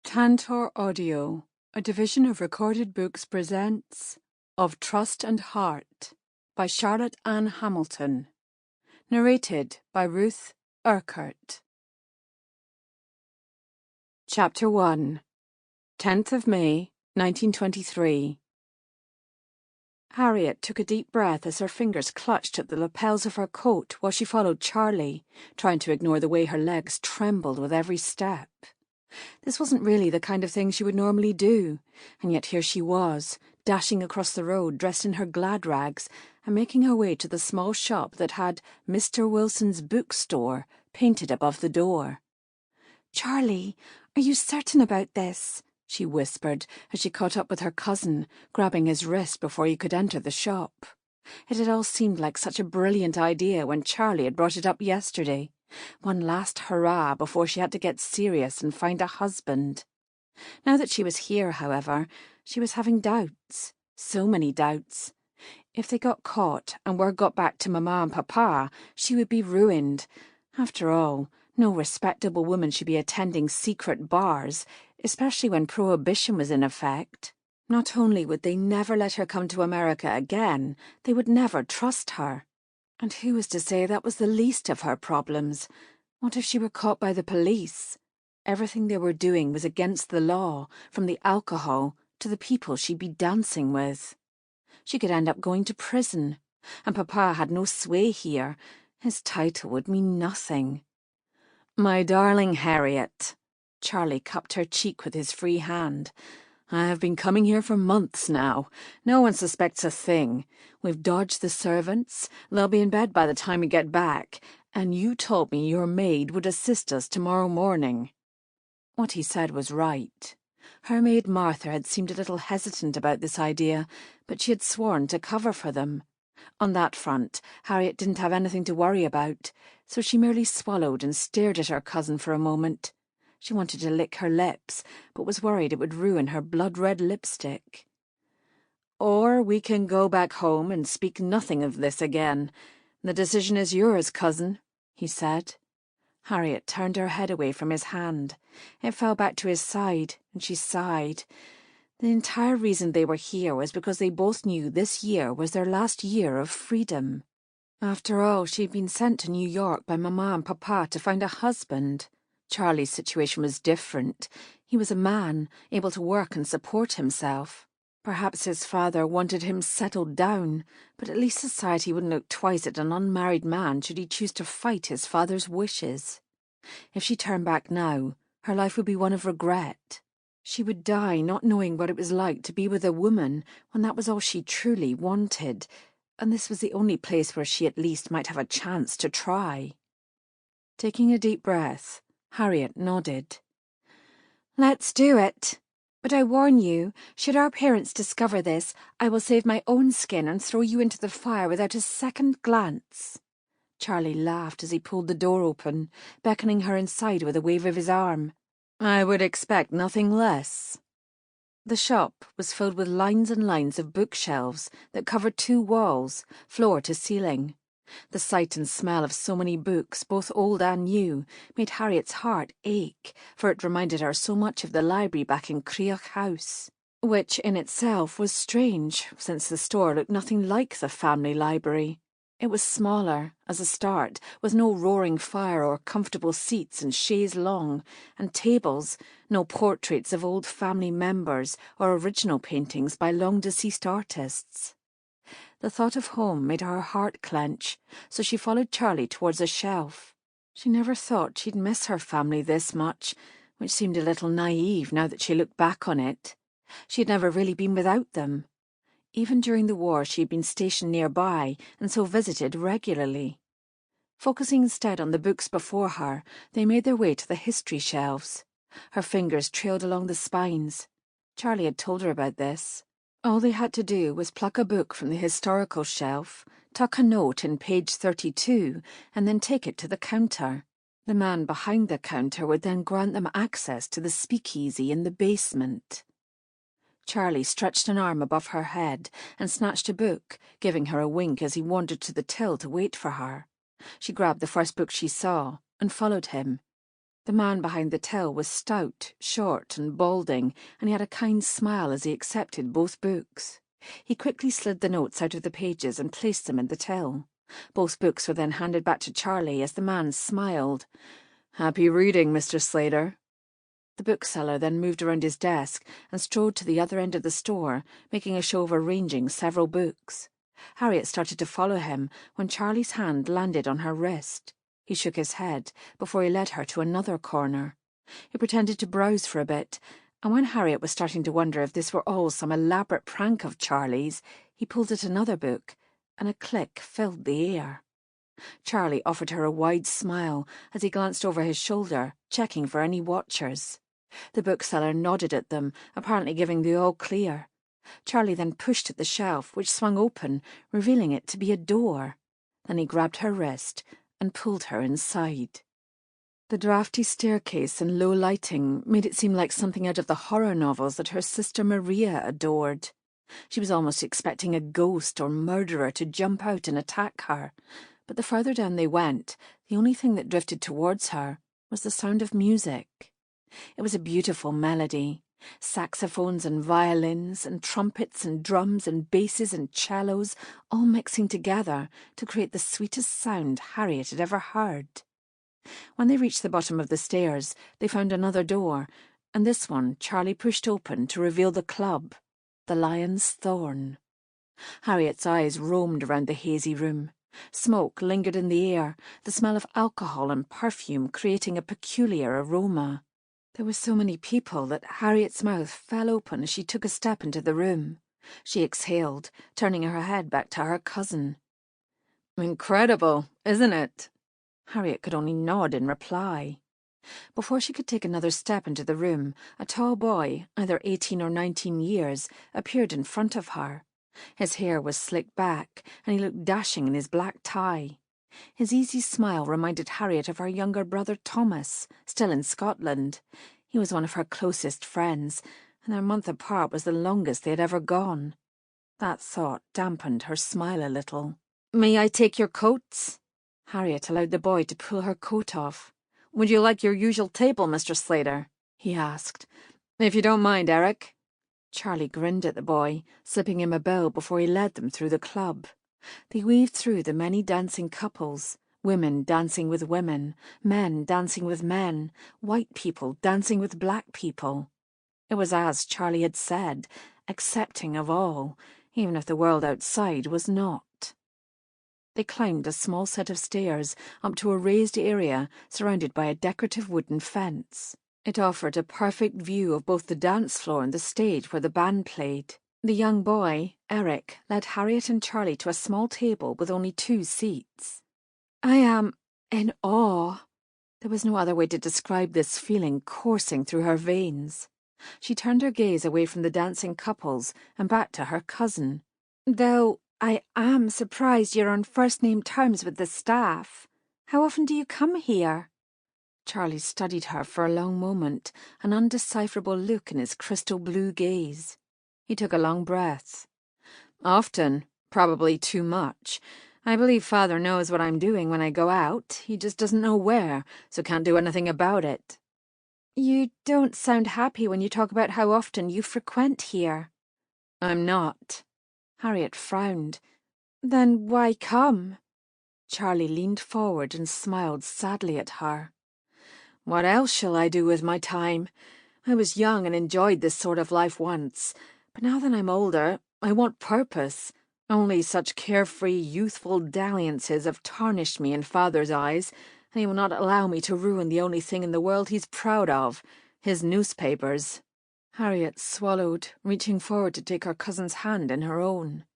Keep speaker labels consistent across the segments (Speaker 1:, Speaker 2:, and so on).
Speaker 1: Tantor Audio, a division of Recorded Books, presents Of Trust and Heart by Charlotte Ann Hamilton. Narrated by Ruth, Urquhart. Chapter 1, 10th of May, 1923. Harriet took a deep breath as her fingers clutched at the lapels of her coat while she followed Charlie, trying to ignore the way her legs trembled with every step. This wasn't really the kind of thing she would normally do, and yet here she was, dashing across the road dressed in her glad rags and making her way to the small shop that had Mr. Wilson's bookstore painted above the door. "Charlie, are you certain about this?" she whispered as she caught up with her cousin, grabbing his wrist before he could enter the shop. It had all seemed like such a brilliant idea when Charlie had brought it up yesterday. One last hurrah before she had to get serious and find a husband. Now that she was here, however, she was having doubts. So many doubts. If they got caught and word got back to Mamma and Papa, she would be ruined. After all, no respectable woman should be attending secret bars, especially when Prohibition was in effect. Not only would they never let her come to America again, they would never trust her. And who was to say that was the least of her problems? What if she were caught by the police? Everything they were doing was against the law, from the alcohol to the people she'd be dancing with. She could end up going to prison, and Papa had no sway here. His title would mean nothing. "My darling Harriet," Charlie cupped her cheek with his free hand. "I have been coming here for months now. No one suspects a thing. We've dodged the servants. They'll be in bed by the time we get back. And you told me your maid would assist us tomorrow morning." What he said was right. Her maid Martha had seemed a little hesitant about this idea, but she had sworn to cover for them. On that front, Harriet didn't have anything to worry about, so she merely swallowed and stared at her cousin for a moment. She wanted to lick her lips, but was worried it would ruin her blood-red lipstick. "Or we can go back home and speak nothing of this again. The decision is yours, cousin," he said. Harriet turned her head away from his hand. It fell back to his side, and she sighed. The entire reason they were here was because they both knew this year was their last year of freedom. After all, she'd been sent to New York by Mamma and Papa to find a husband. Charlie's situation was different. He was a man, able to work and support himself. Perhaps his father wanted him settled down, but at least society wouldn't look twice at an unmarried man should he choose to fight his father's wishes. If she turned back now, her life would be one of regret. She would die not knowing what it was like to be with a woman when that was all she truly wanted, and this was the only place where she at least might have a chance to try. Taking a deep breath, Harriet nodded. "Let's do it. But I warn you, should our parents discover this, I will save my own skin and throw you into the fire without a second glance." Charlie laughed as he pulled the door open, beckoning her inside with a wave of his arm. "I would expect nothing less." The shop was filled with lines and lines of bookshelves that covered 2 walls, floor to ceiling. The sight and smell of so many books, both old and new, made Harriet's heart ache, for it reminded her so much of the library back in Creoch House, which in itself was strange, since the store looked nothing like the family library. It was smaller, as a start, with no roaring fire or comfortable seats and chaise longue, and tables, no portraits of old family members or original paintings by long-deceased artists. The thought of home made her heart clench, so she followed Charlie towards a shelf. She never thought she'd miss her family this much, which seemed a little naive now that she looked back on it. She had never really been without them. Even during the war she had been stationed nearby and so visited regularly. Focusing instead on the books before her, they made their way to the history shelves. Her fingers trailed along the spines. Charlie had told her about this. All they had to do was pluck a book from the historical shelf, tuck a note in page 32, and then take it to the counter. The man behind the counter would then grant them access to the speakeasy in the basement. Charlie stretched an arm above her head and snatched a book, giving her a wink as he wandered to the till to wait for her. She grabbed the first book she saw and followed him. The man behind the till was stout, short and balding, and he had a kind smile as he accepted both books. He quickly slid the notes out of the pages and placed them in the till. Both books were then handed back to Charlie as the man smiled. "Happy reading, Mr. Slater." The bookseller then moved around his desk and strode to the other end of the store, making a show of arranging several books. Harriet started to follow him when Charlie's hand landed on her wrist. He shook his head before he led her to another corner. He pretended to browse for a bit, and when Harriet was starting to wonder if this were all some elaborate prank of Charlie's, he pulled at another book, and a click filled the air. Charlie offered her a wide smile as he glanced over his shoulder, checking for any watchers. The bookseller nodded at them, apparently giving the all clear. Charlie then pushed at the shelf, which swung open, revealing it to be a door. Then he grabbed her wrist and pulled her inside. The draughty staircase and low lighting made it seem like something out of the horror novels that her sister Maria adored. She was almost expecting a ghost or murderer to jump out and attack her, but the further down they went, the only thing that drifted towards her was the sound of music. It was a beautiful melody. Saxophones and violins and trumpets and drums and basses and cellos all mixing together to create the sweetest sound Harriet had ever heard. When they reached the bottom of the stairs, they found another door, and this one Charlie pushed open to reveal the club, the Lion's Thorn. Harriet's eyes roamed around the hazy room. Smoke lingered in the air, the smell of alcohol and perfume creating a peculiar aroma. There were so many people that Harriet's mouth fell open as she took a step into the room. She exhaled, turning her head back to her cousin. "Incredible, isn't it?" Harriet could only nod in reply. Before she could take another step into the room, a tall boy, either 18 or 19 years, appeared in front of her. His hair was slicked back, and he looked dashing in his black tie. His easy smile reminded Harriet of her younger brother Thomas, still in Scotland. He was one of her closest friends, and their month apart was the longest they had ever gone. That thought dampened her smile a little. "May I take your coats?" Harriet allowed the boy to pull her coat off. "Would you like your usual table, Mr. Slater?" he asked. "If you don't mind, Eric." Charlie grinned at the boy, slipping him a bill before he led them through the club. They weaved through the many dancing couples, women dancing with women, men dancing with men, white people dancing with black people. It was as Charlie had said, accepting of all, even if the world outside was not. They climbed a small set of stairs up to a raised area surrounded by a decorative wooden fence. It offered a perfect view of both the dance floor and the stage where the band played. The young boy, Eric, led Harriet and Charlie to a small table with only 2 seats. "I am in awe." There was no other way to describe this feeling coursing through her veins. She turned her gaze away from the dancing couples and back to her cousin. "Though I am surprised you're on first-name terms with the staff. How often do you come here?" Charlie studied her for a long moment, an undecipherable look in his crystal blue gaze. He took a long breath. "Often. Probably too much. I believe Father knows what I'm doing when I go out. He just doesn't know where, so can't do anything about it." "You don't sound happy when you talk about how often you frequent here." "I'm not." Harriet frowned. "Then why come?" Charlie leaned forward and smiled sadly at her. "What else shall I do with my time? I was young and enjoyed this sort of life once, but now that I'm older, I want purpose. Only such carefree, youthful dalliances have tarnished me in Father's eyes, and he will not allow me to ruin the only thing in the world he's proud of, his newspapers." Harriet swallowed, reaching forward to take her cousin's hand in her own.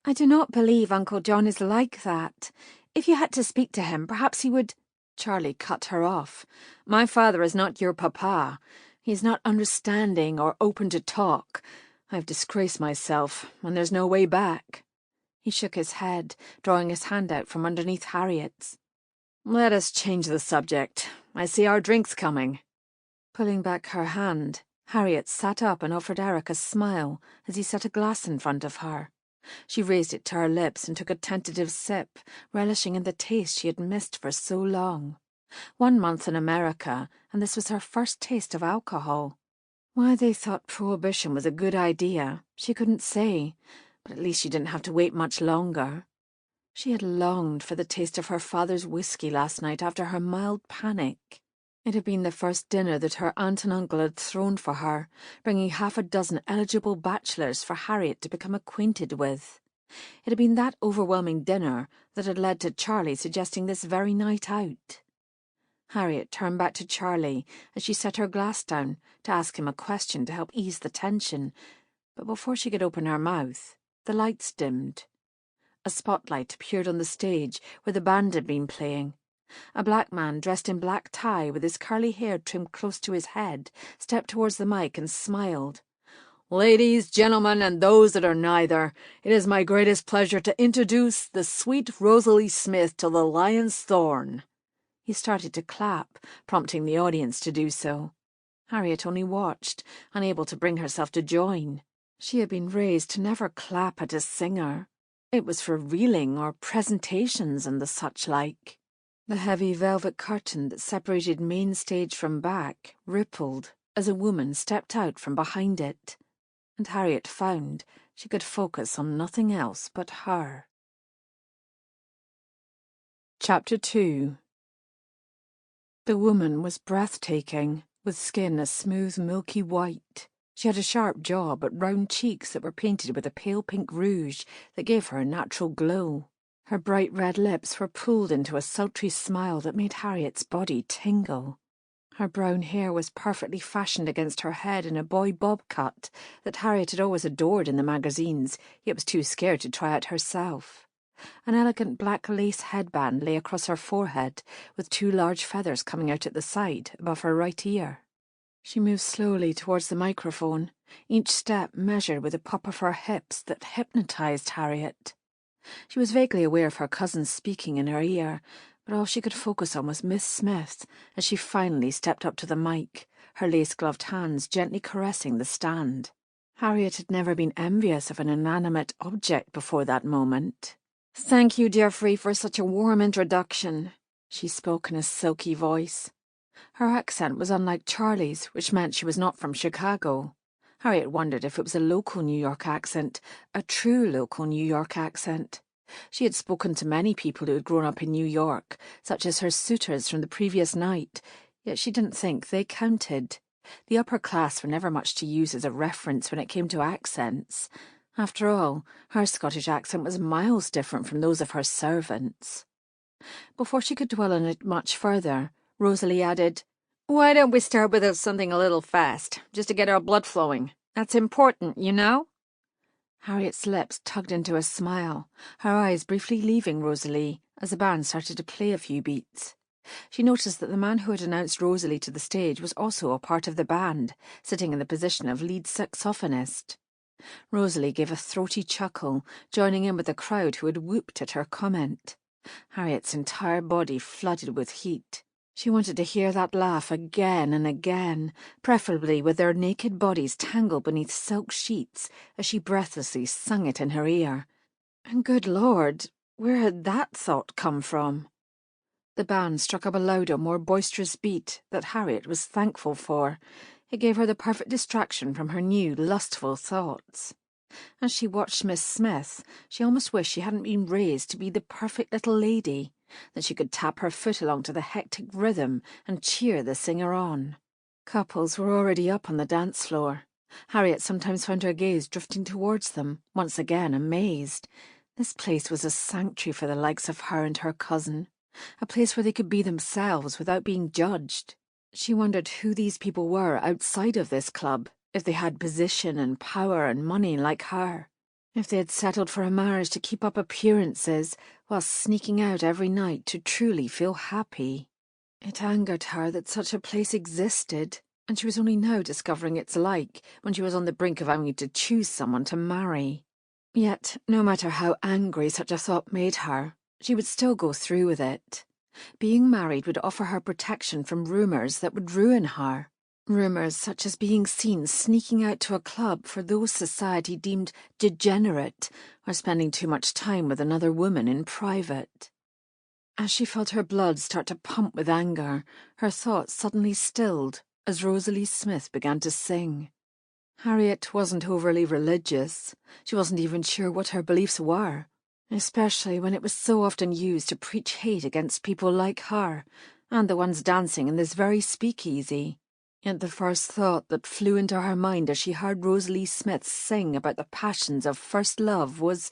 Speaker 1: "I do not believe Uncle John is like that. If you had to speak to him, perhaps he would—" Charlie cut her off. "My father is not your papa. He is not understanding or open to talk. I've disgraced myself, and there's no way back." He shook his head, drawing his hand out from underneath Harriet's. "Let us change the subject. I see our drink's coming." Pulling back her hand, Harriet sat up and offered Eric a smile as he set a glass in front of her. She raised it to her lips and took a tentative sip, relishing in the taste she had missed for so long. 1 month in America, and this was her first taste of alcohol. Why they thought prohibition was a good idea, she couldn't say, but at least she didn't have to wait much longer. She had longed for the taste of her father's whiskey last night after her mild panic. It had been the first dinner that her aunt and uncle had thrown for her, bringing 6 eligible bachelors for Harriet to become acquainted with. It had been that overwhelming dinner that had led to Charlie suggesting this very night out. Harriet turned back to Charlie as she set her glass down to ask him a question to help ease the tension, but before she could open her mouth, the lights dimmed. A spotlight appeared on the stage where the band had been playing. A black man dressed in black tie with his curly hair trimmed close to his head stepped towards the mic and smiled. "Ladies, gentlemen, and those that are neither, it is my greatest pleasure to introduce the sweet Rosalie Smith to the Lion's Thorn." He started to clap, prompting the audience to do so. Harriet only watched, unable to bring herself to join. She had been raised to never clap at a singer. It was for reeling or presentations and the such like. The heavy velvet curtain that separated main stage from back rippled as a woman stepped out from behind it, and Harriet found she could focus on nothing else but her. Chapter 2. The woman was breathtaking, with skin a smooth milky white. She had a sharp jaw but round cheeks that were painted with a pale pink rouge that gave her a natural glow. Her bright red lips were pulled into a sultry smile that made Harriet's body tingle. Her brown hair was perfectly fashioned against her head in a boy bob cut that Harriet had always adored in the magazines, yet was too scared to try it herself. An elegant black lace headband lay across her forehead, with 2 large feathers coming out at the side, above her right ear. She moved slowly towards the microphone, each step measured with a pop of her hips that hypnotized Harriet. She was vaguely aware of her cousin speaking in her ear, but all she could focus on was Miss Smith as she finally stepped up to the mic, her lace-gloved hands gently caressing the stand. Harriet had never been envious of an inanimate object before that moment. "Thank you, Geoffrey, for such a warm introduction," she spoke in a silky voice. Her accent was unlike Charlie's, which meant she was not from Chicago. Harriet wondered if it was a local New York accent, a true local New York accent. She had spoken to many people who had grown up in New York, such as her suitors from the previous night, yet she didn't think they counted. The upper class were never much to use as a reference when it came to accents. After all, her Scottish accent was miles different from those of her servants. Before she could dwell on it much further, Rosalie added, "Why don't we start with something a little fast, just to get our blood flowing? That's important, you know?" Harriet's lips tugged into a smile, her eyes briefly leaving Rosalie as the band started to play a few beats. She noticed that the man who had announced Rosalie to the stage was also a part of the band, sitting in the position of lead saxophonist. Rosalie gave a throaty chuckle, joining in with the crowd who had whooped at her comment. Harriet's entire body flooded with heat. She wanted to hear that laugh again and again, preferably with their naked bodies tangled beneath silk sheets as she breathlessly sung it in her ear. And good Lord, where had that thought come from? The band struck up a louder, more boisterous beat that Harriet was thankful for. It gave her the perfect distraction from her new, lustful thoughts. As she watched Miss Smith, she almost wished she hadn't been raised to be the perfect little lady, that she could tap her foot along to the hectic rhythm and cheer the singer on. Couples were already up on the dance floor. Harriet sometimes found her gaze drifting towards them, once again amazed. This place was a sanctuary for the likes of her and her cousin, a place where they could be themselves without being judged. She wondered who these people were outside of this club, if they had position and power and money like her, if they had settled for a marriage to keep up appearances while sneaking out every night to truly feel happy. It angered her that such a place existed, and she was only now discovering its like when she was on the brink of having to choose someone to marry. Yet, no matter how angry such a thought made her, she would still go through with it. Being married would offer her protection from rumours that would ruin her. Rumours such as being seen sneaking out to a club for those society deemed degenerate or spending too much time with another woman in private. As she felt her blood start to pump with anger, her thoughts suddenly stilled as Rosalie Smith began to sing. Harriet wasn't overly religious. She wasn't even sure what her beliefs were, especially when it was so often used to preach hate against people like her, and the ones dancing in this very speakeasy. Yet the first thought that flew into her mind as she heard Rosalie Smith sing about the passions of first love was,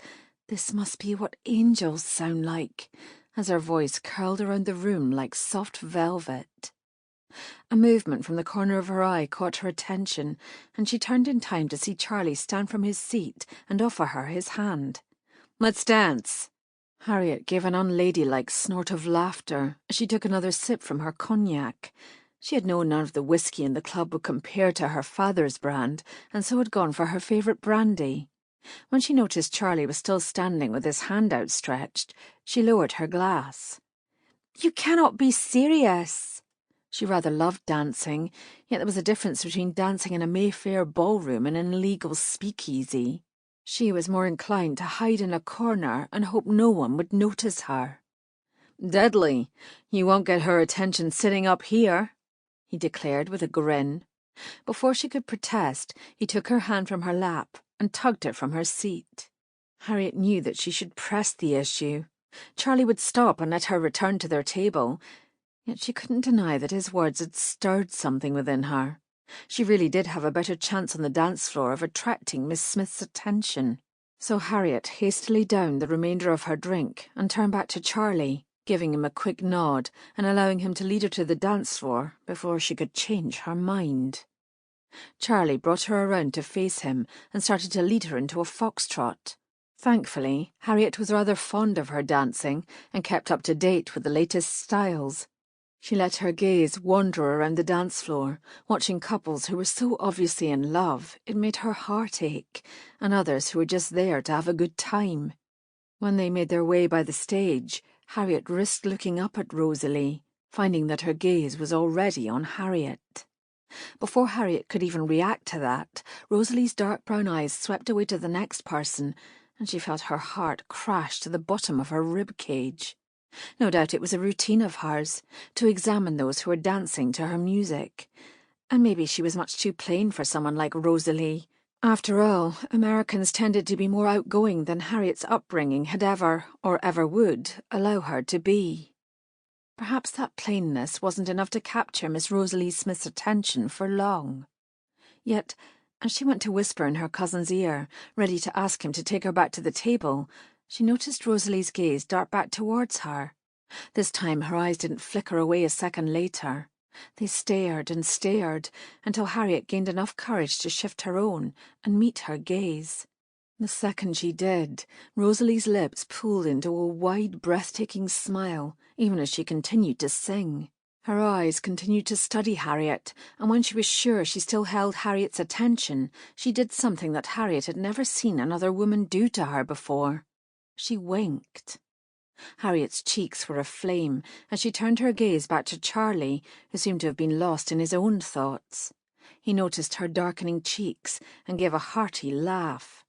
Speaker 1: "This must be what angels sound like," as her voice curled around the room like soft velvet. A movement from the corner of her eye caught her attention, and she turned in time to see Charlie stand from his seat and offer her his hand. "Let's dance." Harriet gave an unladylike snort of laughter as she took another sip from her cognac. She had known none of the whiskey in the club would compare to her father's brand, and so had gone for her favourite brandy. When she noticed Charlie was still standing with his hand outstretched, she lowered her glass. "You cannot be serious." She rather loved dancing, yet there was a difference between dancing in a Mayfair ballroom and an illegal speakeasy. She was more inclined to hide in a corner and hope no one would notice her. "Deadly. You won't get her attention sitting up here," he declared with a grin. Before she could protest, he took her hand from her lap and tugged her from her seat. Harriet knew that she should press the issue. Charlie would stop and let her return to their table, yet she couldn't deny that his words had stirred something within her. She really did have a better chance on the dance floor of attracting Miss Smith's attention. So Harriet hastily downed the remainder of her drink and turned back to Charlie, giving him a quick nod and allowing him to lead her to the dance floor before she could change her mind. Charlie brought her around to face him and started to lead her into a foxtrot. Thankfully, Harriet was rather fond of her dancing and kept up to date with the latest styles. She let her gaze wander around the dance floor, watching couples who were so obviously in love it made her heart ache, and others who were just there to have a good time. When they made their way by the stage, Harriet risked looking up at Rosalie, finding that her gaze was already on Harriet. Before Harriet could even react to that, Rosalie's dark brown eyes swept away to the next person, and she felt her heart crash to the bottom of her rib cage. No doubt it was a routine of hers, to examine those who were dancing to her music. And maybe she was much too plain for someone like Rosalie. After all, Americans tended to be more outgoing than Harriet's upbringing had ever, or ever would, allow her to be. Perhaps that plainness wasn't enough to capture Miss Rosalie Smith's attention for long. Yet, as she went to whisper in her cousin's ear, ready to ask him to take her back to the table, she noticed Rosalie's gaze dart back towards her. This time her eyes didn't flicker away a second later. They stared and stared until Harriet gained enough courage to shift her own and meet her gaze. The second she did, Rosalie's lips pulled into a wide, breathtaking smile, even as she continued to sing. Her eyes continued to study Harriet, and when she was sure she still held Harriet's attention, she did something that Harriet had never seen another woman do to her before. She winked. Harriet's cheeks were aflame as she turned her gaze back to Charlie, who seemed to have been lost in his own thoughts. He noticed her darkening cheeks and gave a hearty laugh.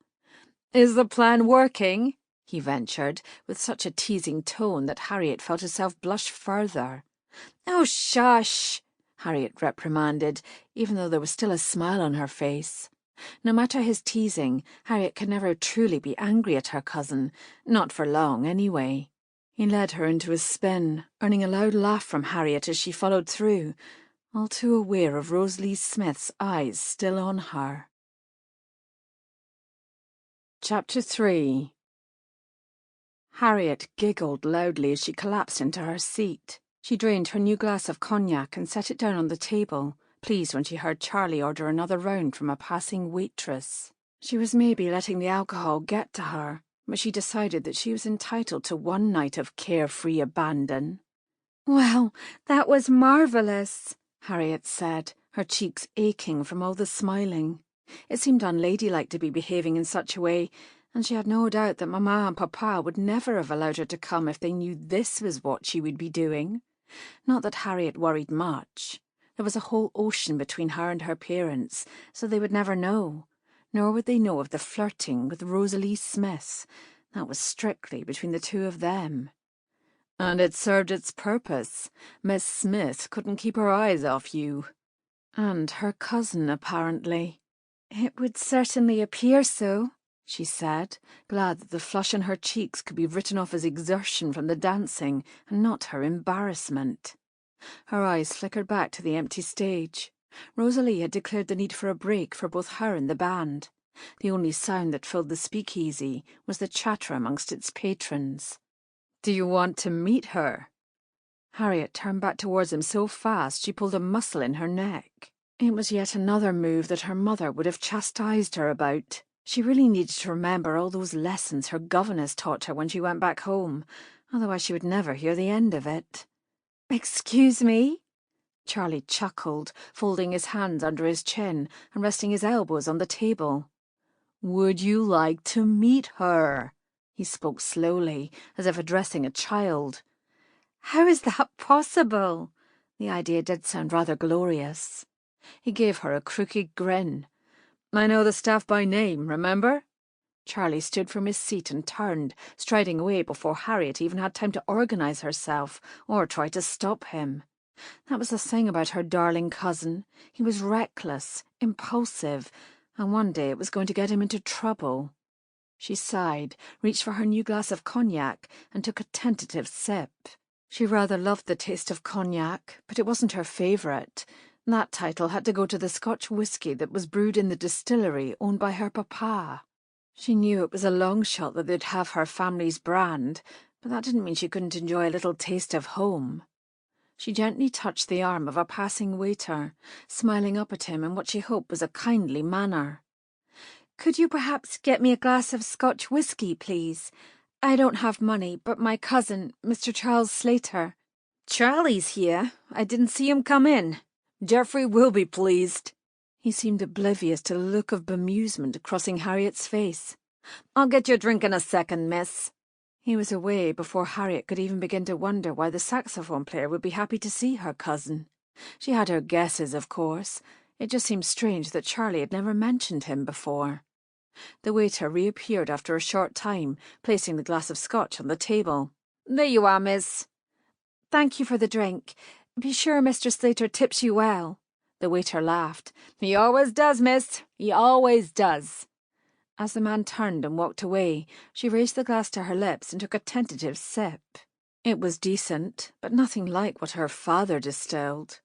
Speaker 1: "Is the plan working?" he ventured, with such a teasing tone that Harriet felt herself blush further. "Oh, shush!" Harriet reprimanded, even though there was still a smile on her face. No matter his teasing, Harriet could never truly be angry at her cousin, not for long anyway. He led her into a spin, earning a loud laugh from Harriet as she followed through, all too aware of Rosalie Smith's eyes still on her. Chapter 3. Harriet giggled loudly as she collapsed into her seat. She drained her new glass of cognac and set it down on the table, pleased when she heard Charlie order another round from a passing waitress. She was maybe letting the alcohol get to her, but she decided that she was entitled to one night of carefree abandon. "Well, that was marvellous," Harriet said, her cheeks aching from all the smiling. It seemed unladylike to be behaving in such a way, and she had no doubt that Mamma and Papa would never have allowed her to come if they knew this was what she would be doing. Not that Harriet worried much. There was a whole ocean between her and her parents, so they would never know. Nor would they know of the flirting with Rosalie Smith. That was strictly between the two of them. And it served its purpose. Miss Smith couldn't keep her eyes off you. And her cousin, apparently. It would certainly appear so, she said, glad that the flush on her cheeks could be written off as exertion from the dancing and not her embarrassment. Her eyes flickered back to the empty stage. Rosalie had declared the need for a break for both her and the band. The only sound that filled the speakeasy was the chatter amongst its patrons. "Do you want to meet her?" Harriet turned back towards him so fast she pulled a muscle in her neck. It was yet another move that her mother would have chastised her about. She really needed to remember all those lessons her governess taught her when she went back home, otherwise she would never hear the end of it. "Excuse me?" Charlie chuckled, folding his hands under his chin and resting his elbows on the table. "Would you like to meet her?" He spoke slowly, as if addressing a child. "How is that possible?" The idea did sound rather glorious. He gave her a crooked grin. "I know the staff by name, remember?" Charlie stood from his seat and turned, striding away before Harriet even had time to organize herself or try to stop him. That was the thing about her darling cousin. He was reckless, impulsive, and one day it was going to get him into trouble. She sighed, reached for her new glass of cognac, and took a tentative sip. She rather loved the taste of cognac, but it wasn't her favourite. That title had to go to the Scotch whisky that was brewed in the distillery owned by her papa. She knew it was a long shot that they'd have her family's brand, but that didn't mean she couldn't enjoy a little taste of home. She gently touched the arm of a passing waiter, smiling up at him in what she hoped was a kindly manner. "Could you perhaps get me a glass of Scotch whisky, please? I don't have money, but my cousin, Mr. Charles Slater—" "Charlie's here. I didn't see him come in. Geoffrey will be pleased." He seemed oblivious to the look of bemusement crossing Harriet's face. "I'll get your drink in a second, miss." He was away before Harriet could even begin to wonder why the saxophone player would be happy to see her cousin. She had her guesses, of course. It just seemed strange that Charlie had never mentioned him before. The waiter reappeared after a short time, placing the glass of scotch on the table. "There you are, miss." "Thank you for the drink. Be sure Mr. Slater tips you well." The waiter laughed. "He always does, miss. He always does." As the man turned and walked away, she raised the glass to her lips and took a tentative sip. It was decent, but nothing like what her father distilled.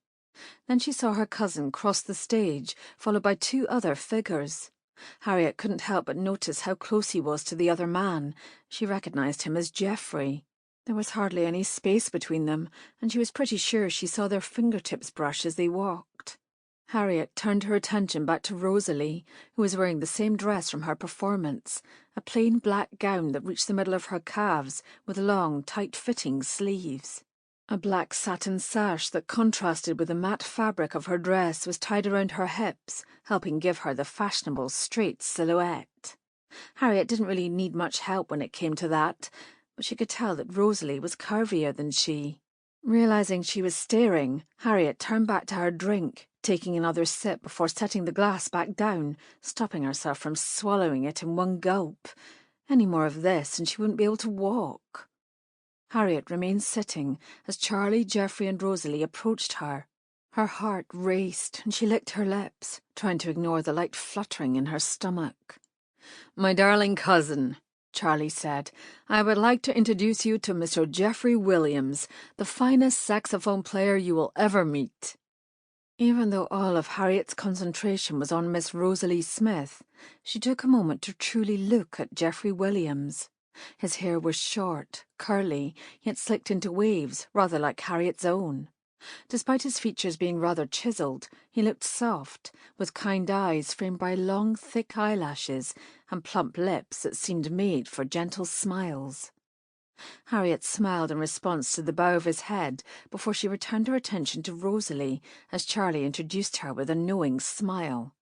Speaker 1: Then she saw her cousin cross the stage, followed by two other figures. Harriet couldn't help but notice how close he was to the other man. She recognized him as Geoffrey. There was hardly any space between them, and she was pretty sure she saw their fingertips brush as they walked. Harriet turned her attention back to Rosalie, who was wearing the same dress from her performance, a plain black gown that reached the middle of her calves with long, tight-fitting sleeves. A black satin sash that contrasted with the matte fabric of her dress was tied around her hips, helping give her the fashionable straight silhouette. Harriet didn't really need much help when it came to that, but she could tell that Rosalie was curvier than she. Realizing she was staring, Harriet turned back to her drink, taking another sip before setting the glass back down, stopping herself from swallowing it in one gulp. Any more of this and she wouldn't be able to walk. Harriet remained sitting as Charlie, Geoffrey and Rosalie approached her. Her heart raced and she licked her lips, trying to ignore the light fluttering in her stomach. "My darling cousin," Charlie said, "I would like to introduce you to Mr. Geoffrey Williams, the finest saxophone player you will ever meet." Even though all of Harriet's concentration was on Miss Rosalie Smith, she took a moment to truly look at Geoffrey Williams. His hair was short, curly, yet slicked into waves, rather like Harriet's own. Despite his features being rather chiselled, he looked soft, with kind eyes framed by long, thick eyelashes and plump lips that seemed made for gentle smiles. Harriet smiled in response to the bow of his head before she returned her attention to Rosalie as Charlie introduced her with a knowing smile.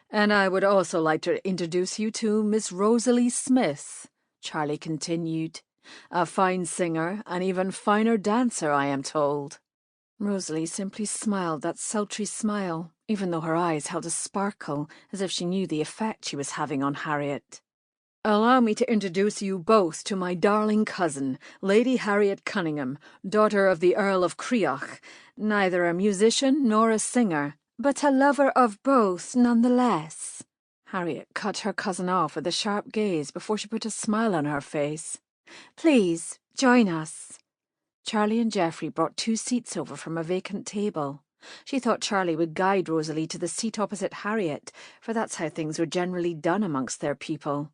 Speaker 1: "And I would also like to introduce you to Miss Rosalie Smith," Charlie continued. "A fine singer, and even finer dancer, I am told." Rosalie simply smiled that sultry smile, even though her eyes held a sparkle, as if she knew the effect she was having on Harriet. Allow me to introduce you both to my darling cousin, Lady Harriet Cunningham, daughter of the Earl of Creoch, neither a musician nor a singer, but a lover of both nonetheless." Harriet cut her cousin off with a sharp gaze before she put a smile on her face. "Please, join us." Charlie and Geoffrey brought 2 seats over from a vacant table. She thought Charlie would guide Rosalie to the seat opposite Harriet, for that's how things were generally done amongst their people.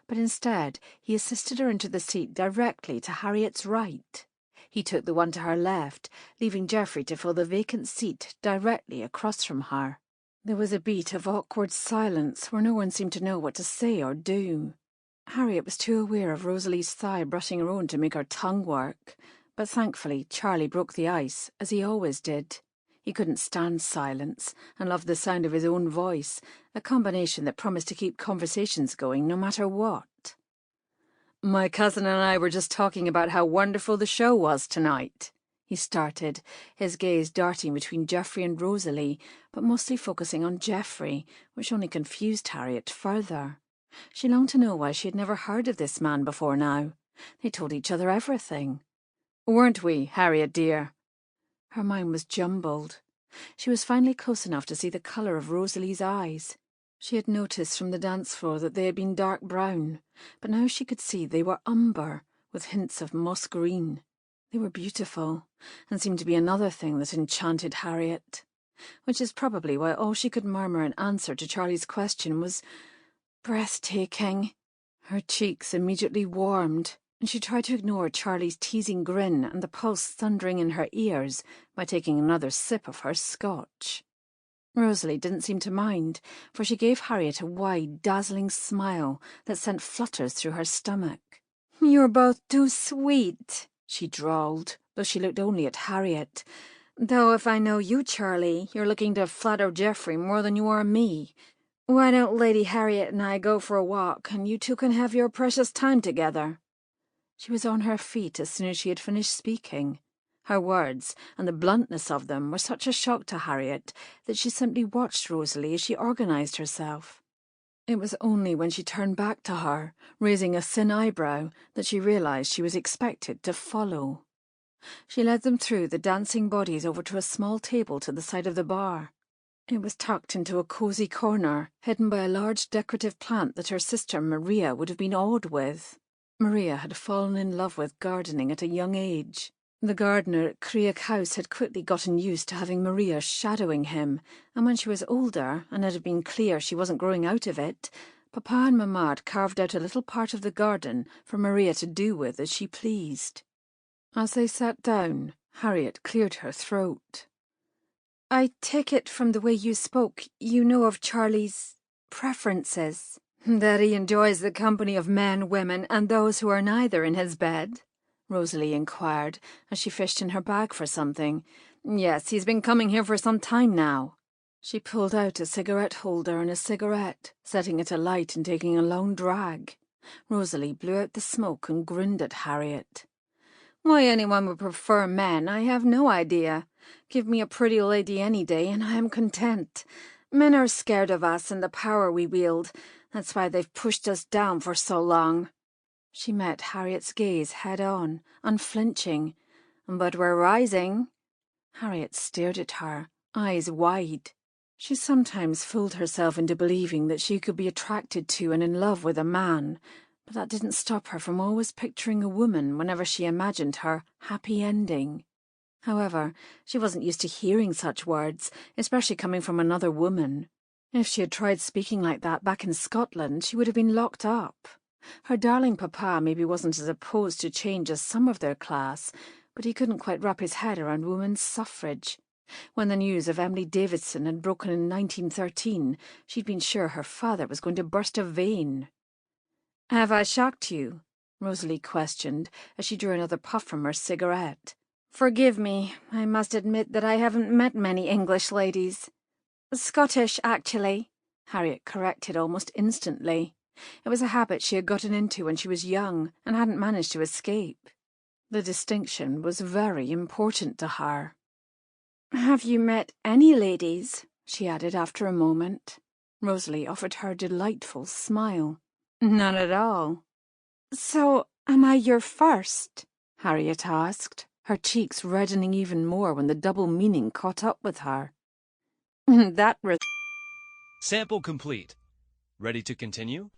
Speaker 1: But instead he assisted her into the seat directly to Harriet's right. He took the one to her left, leaving Geoffrey to fill the vacant seat directly across from her. There was a beat of awkward silence where no one seemed to know what to say or do. Harriet was too aware of Rosalie's thigh brushing her own to make her tongue work, but thankfully Charlie broke the ice, as he always did. He couldn't stand silence and loved the sound of his own voice, a combination that promised to keep conversations going no matter what. "My cousin and I were just talking about how wonderful the show was tonight," he started, his gaze darting between Geoffrey and Rosalie, but mostly focusing on Geoffrey, which only confused Harriet further. She longed to know why she had never heard of this man before now. They told each other everything. "Weren't we, Harriet dear?" Her mind was jumbled. She was finally close enough to see the colour of Rosalie's eyes. She had noticed from the dance floor that they had been dark brown, but now she could see they were umber, with hints of moss green. They were beautiful, and seemed to be another thing that enchanted Harriet, which is probably why all she could murmur in answer to Charlie's question was, "Breathtaking." Her cheeks immediately warmed, and she tried to ignore Charlie's teasing grin and the pulse thundering in her ears by taking another sip of her scotch. Rosalie didn't seem to mind, for she gave Harriet a wide, dazzling smile that sent flutters through her stomach. "You're both too sweet," she drawled, though she looked only at Harriet. "Though if I know you, Charlie, you're looking to flatter Geoffrey more than you are me. Why don't Lady Harriet and I go for a walk, and you 2 can have your precious time together?" She was on her feet as soon as she had finished speaking. Her words, and the bluntness of them, were such a shock to Harriet that she simply watched Rosalie as she organised herself. It was only when she turned back to her, raising a thin eyebrow, that she realised she was expected to follow. She led them through the dancing bodies over to a small table to the side of the bar. It was tucked into a cosy corner, hidden by a large decorative plant that her sister Maria would have been awed with. Maria had fallen in love with gardening at a young age. The gardener at Creoch House had quickly gotten used to having Maria shadowing him, and when she was older, and it had been clear she wasn't growing out of it, Papa and Mamma had carved out a little part of the garden for Maria to do with as she pleased. As they sat down, Harriet cleared her throat. "I take it from the way you spoke, you know of Charlie's preferences." "That he enjoys the company of men, women, and those who are neither in his bed?" Rosalie inquired, as she fished in her bag for something. "Yes, he's been coming here for some time now." She pulled out a cigarette holder and a cigarette, setting it alight and taking a long drag. Rosalie blew out the smoke and grinned at Harriet. "Why anyone would prefer men, I have no idea. Give me a pretty lady any day, and I am content. Men are scared of us and the power we wield. That's why they've pushed us down for so long." She met Harriet's gaze head-on, unflinching. "But we're rising." Harriet stared at her, eyes wide. She sometimes fooled herself into believing that she could be attracted to and in love with a man, but that didn't stop her from always picturing a woman whenever she imagined her happy ending. However, she wasn't used to hearing such words, especially coming from another woman. If she had tried speaking like that back in Scotland, she would have been locked up. Her darling papa maybe wasn't as opposed to change as some of their class, but he couldn't quite wrap his head around women's suffrage. When the news of Emily Davidson had broken in 1913, she'd been sure her father was going to burst a vein. "Have I shocked you?" Rosalie questioned, as she drew another puff from her cigarette. "Forgive me, I must admit that I haven't met many English ladies." "Scottish, actually," Harriet corrected almost instantly. It was a habit she had gotten into when she was young and hadn't managed to escape. The distinction was very important to her. "Have you met any ladies?" she added after a moment. Rosalie offered her a delightful smile. None at all. So, am I your first? Harriet asked, her cheeks reddening even more when the double meaning caught up with her.
Speaker 2: Sample complete. Ready to continue?